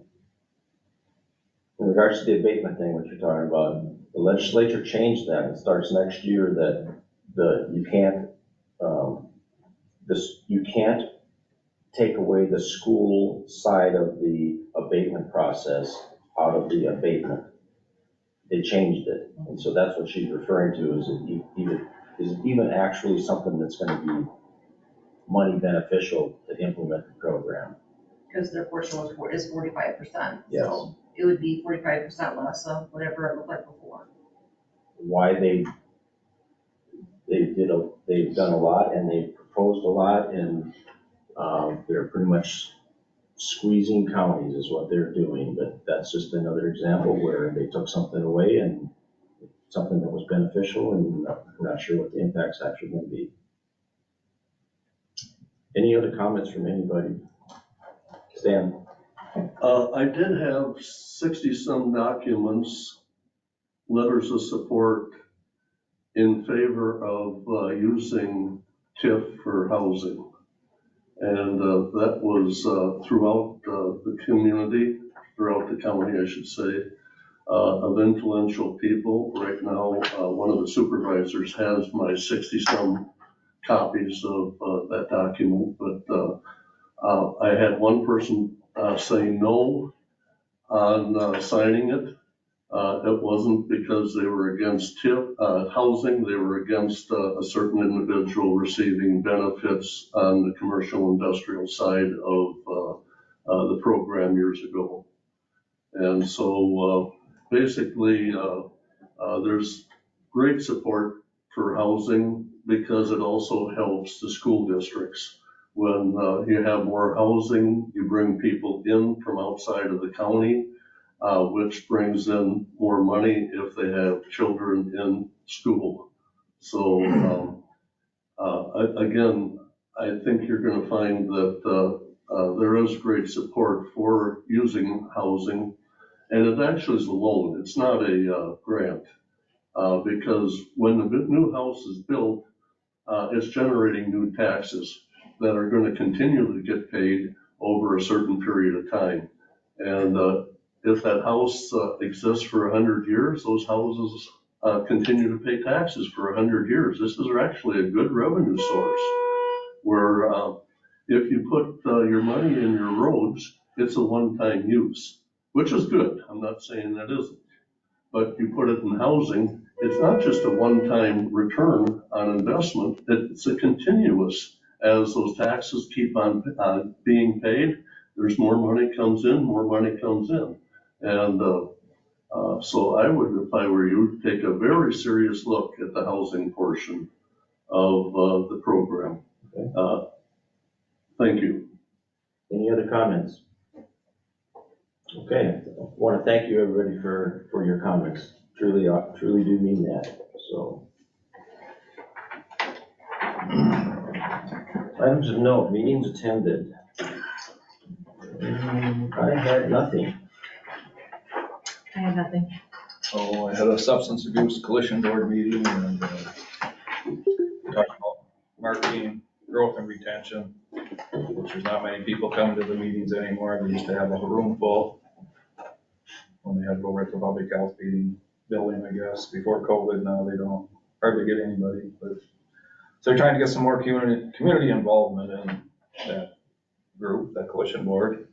B: In regards to the abatement thing, what you're talking about, the legislature changed that. It starts next year that you can't take away the school side of the abatement process out of the abatement. They changed it. And so that's what she's referring to, is it even actually something that's gonna be money beneficial to implement the program?
M: Because their portion is 45%.
B: Yes.
M: So it would be 45% less of whatever it looked like before.
B: Why they've done a lot and they've proposed a lot, and they're pretty much squeezing counties is what they're doing. But that's just another example where they took something away and something that was beneficial, and we're not sure what the impact's actually going to be. Any other comments from anybody? Stan?
K: I did have 60-some documents, letters of support in favor of using TIF for housing. And that was throughout the community, throughout the county, I should say, of influential people. Right now, one of the supervisors has my 60-some copies of that document, but I had one person say no on signing it. It wasn't because they were against TIF housing. They were against a certain individual receiving benefits on the commercial industrial side of the program years ago. And so basically there's great support for housing because it also helps the school districts. When you have more housing, you bring people in from outside of the county, which brings in more money if they have children in school. So again, I think you're going to find that there is great support for using housing, and it actually is a loan. It's not a grant, because when the new house is built, it's generating new taxes that are going to continually get paid over a certain period of time. And if that house exists for 100 years, those houses continue to pay taxes for 100 years. This is actually a good revenue source where if you put your money in your roads, it's a one-time use, which is good. I'm not saying that isn't. But you put it in housing, it's not just a one-time return on investment, it's a continuous. As those taxes keep on being paid, there's more money comes in, more money comes in. And so I would, if I were you, take a very serious look at the housing portion of the program.
B: Okay.
K: Thank you.
B: Any other comments? Okay, I want to thank you everybody for your comments. Truly do mean that. So, items of note, meetings attended. I had nothing.
A: I have nothing.
F: So I had a substance abuse coalition board meeting and talked about marketing, growth and retention, which there's not many people coming to the meetings anymore. They used to have a room full when they had to go right to public health meeting building, I guess, before COVID. Now they don't hardly get anybody, but, so they're trying to get some more community involvement in that group, that coalition board.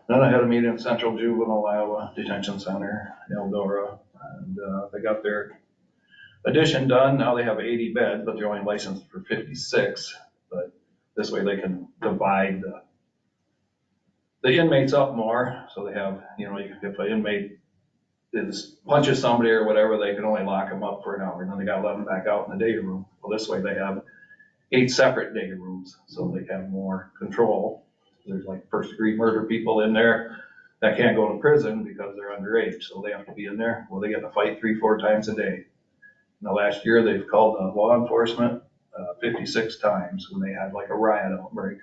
F: Then I had a meeting in Central Juvenile Iowa Detention Center, in Eldora, and they got their addition done. Now they have 80 beds, but they're only licensed for 56. But this way they can divide the inmates up more. So they have, if an inmate punches somebody or whatever, they can only lock them up for an hour, and then they gotta let them back out in the day room. Well, this way they have 8 separate day rooms, so they have more control. There's like first degree murder people in there that can't go to prison because they're underage, so they have to be in there. Well, they get to fight 3-4 times a day. Now, last year, they've called law enforcement 56 times when they had like a riot outbreak.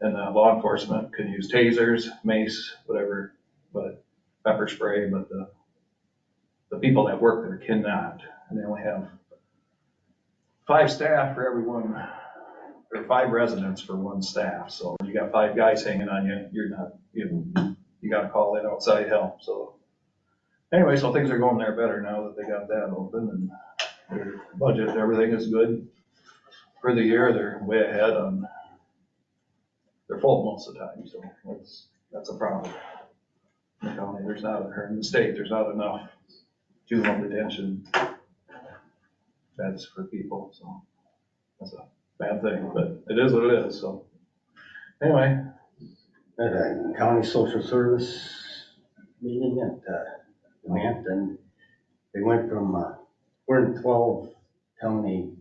F: And law enforcement can use tasers, mace, whatever, but pepper spray, but the people that work there cannot. And they only have 5 staff for every one, or 5 residents for 1 staff. So you got 5 guys hanging on you, you gotta call in outside help. So anyway, so things are going there better now that they got that open, and their budget and everything is good. For the year, they're way ahead on, they're full most of the time, so that's a problem. In the county, or in the state, there's not enough juvenile detention beds for people, so that's a bad thing, but it is what it is, so. Anyway.
D: At a county social service meeting at Hampton, they went from, we're in 12 county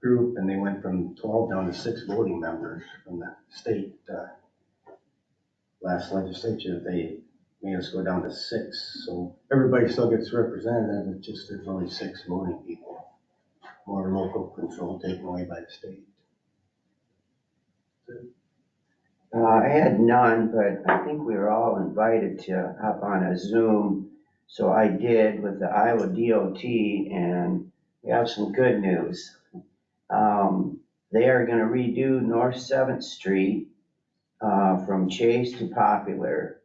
D: group, and they went from 12 down to 6 voting members from the state. Last legislature, they made us go down to 6, so everybody still gets represented, it's just there's only 6 voting people. More local control taken away by the state.
I: I had none, but I think we were all invited to hop on a Zoom. So I did with the Iowa DOT, and we have some good news. They are gonna redo North 7th Street from Chase to Popular.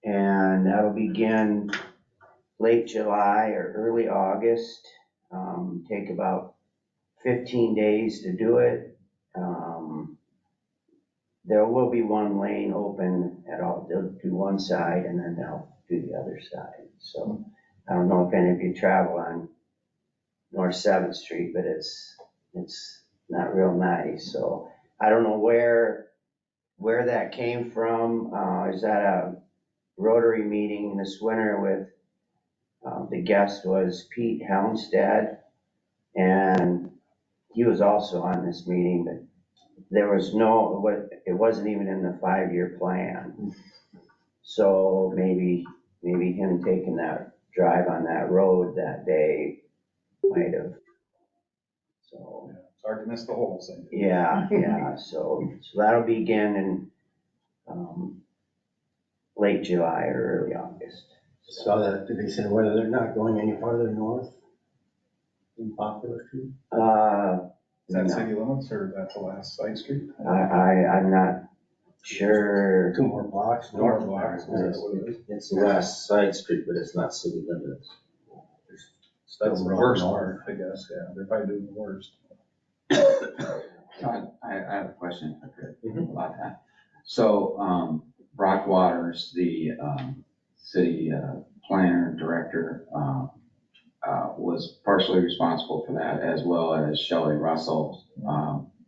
I: And that'll begin late July or early August. Take about 15 days to do it. There will be 1 lane open at all. They'll do one side and then they'll do the other side. So I don't know if any of you travel on North 7th Street, but it's not real nice. So I don't know where that came from. I was at a Rotary meeting this winter with, the guest was Pete Helmstead, and he was also on this meeting, but there was it wasn't even in the 5-year plan. So maybe him taking that drive on that road that day might have, so.
F: It's hard to miss the whole thing.
I: Yeah, so that'll begin in, late July or early August.
D: So that, did they say whether they're not going any farther north in Popular Street?
F: Is that city limits, or that's the last side street?
I: I'm not sure.
D: 2 more blocks
F: North
D: north.
F: blocks, is that what it is?
B: It's the last side street, but it's not city limits.
F: That's the worst part, I guess, yeah, they're probably doing the worst.
L: Todd, I have a question if I could about that. So, Brock Waters, the city planner director, was partially responsible for that, as well as Shelley Russell,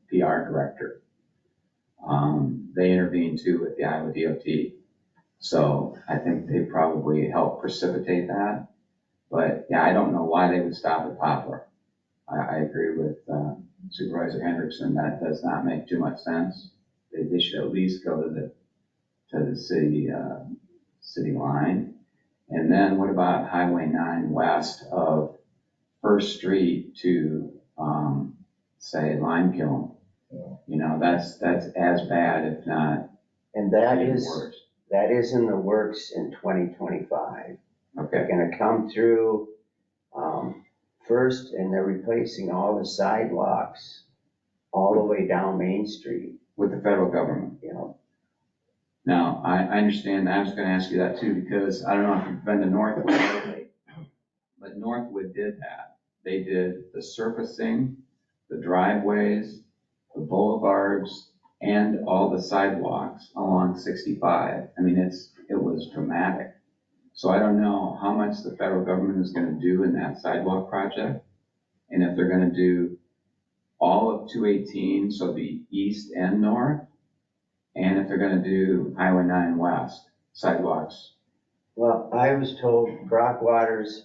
L: PR director. They intervened too with the Iowa DOT. So I think they probably helped precipitate that. But yeah, I don't know why they would stop at Poplar. I agree with Supervisor Hendrickson, that does not make too much sense. They should at least go to the city line. And then what about Highway 9 west of First Street to, say, Lime Kiln? You know, that's as bad, if not
I: And that
L: even
I: is
L: worse.
I: that is in the works in 2025.
L: Okay.
I: They're gonna come through first, and they're replacing all the sidewalks all the way down Main Street.
L: With the federal government.
I: You know,
L: Now, I understand, I was gonna ask you that too, because I don't know if you've been to Northwood lately, but Northwood did that. they did the surfacing, the driveways, the boulevards, and all the sidewalks along 65. I mean, it was dramatic. So I don't know how much the federal government is gonna do in that sidewalk project, and if they're gonna do all of 218, so the east and north, and if they're gonna do Highway 9 west sidewalks.
I: Well, I was told Brock Waters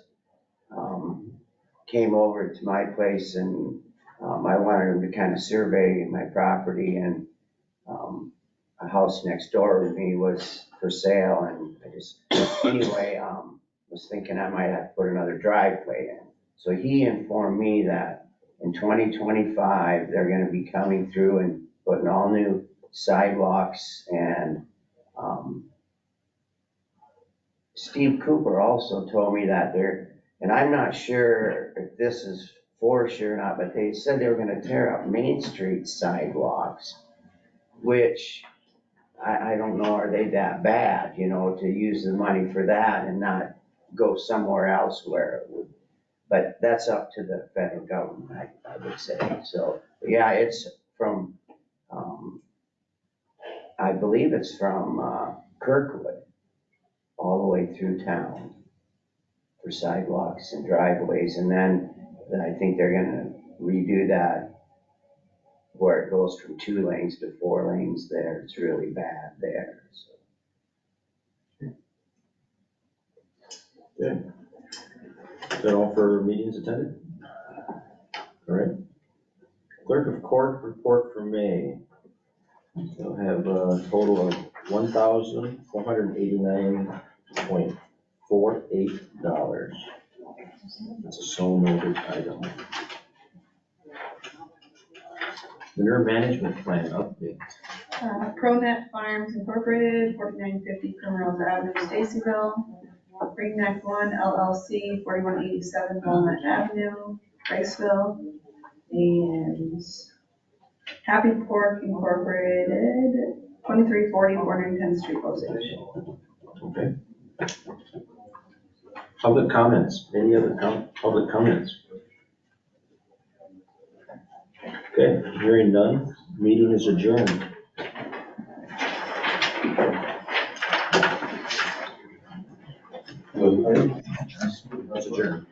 I: came over to my place and I wanted him to kind of survey my property, and a house next door with me was for sale, and I just, anyway, was thinking I might have to put another driveway in. So he informed me that in 2025, they're gonna be coming through and putting all new sidewalks, and Steve Cooper also told me that and I'm not sure if this is for sure or not, but they said they were gonna tear up Main Street sidewalks, which I don't know, are they that bad, to use the money for that and not go somewhere else where it would, but that's up to the federal government, I would say. So, yeah, it's from, I believe it's from Kirkwood all the way through town for sidewalks and driveways. And then I think they're gonna redo that where it goes from 2 lanes to 4 lanes there. It's really bad there, so.
B: Okay. Is that all for meetings attended? All right. Clerk of Court report for May. We'll have a total of $1,489.48. That's a so noted item. Manure management plan update.
C: ProNet Farms Incorporated, 4950 Primrose Avenue, Stacyville. Ringneck One LLC, 4187 Walnut Avenue, Riceville. And Happy Pork Incorporated, 2340 410th Street, Osage.
B: Okay. Public comments. Any other public comments? Okay, hearing none, meeting is adjourned. That's adjourned.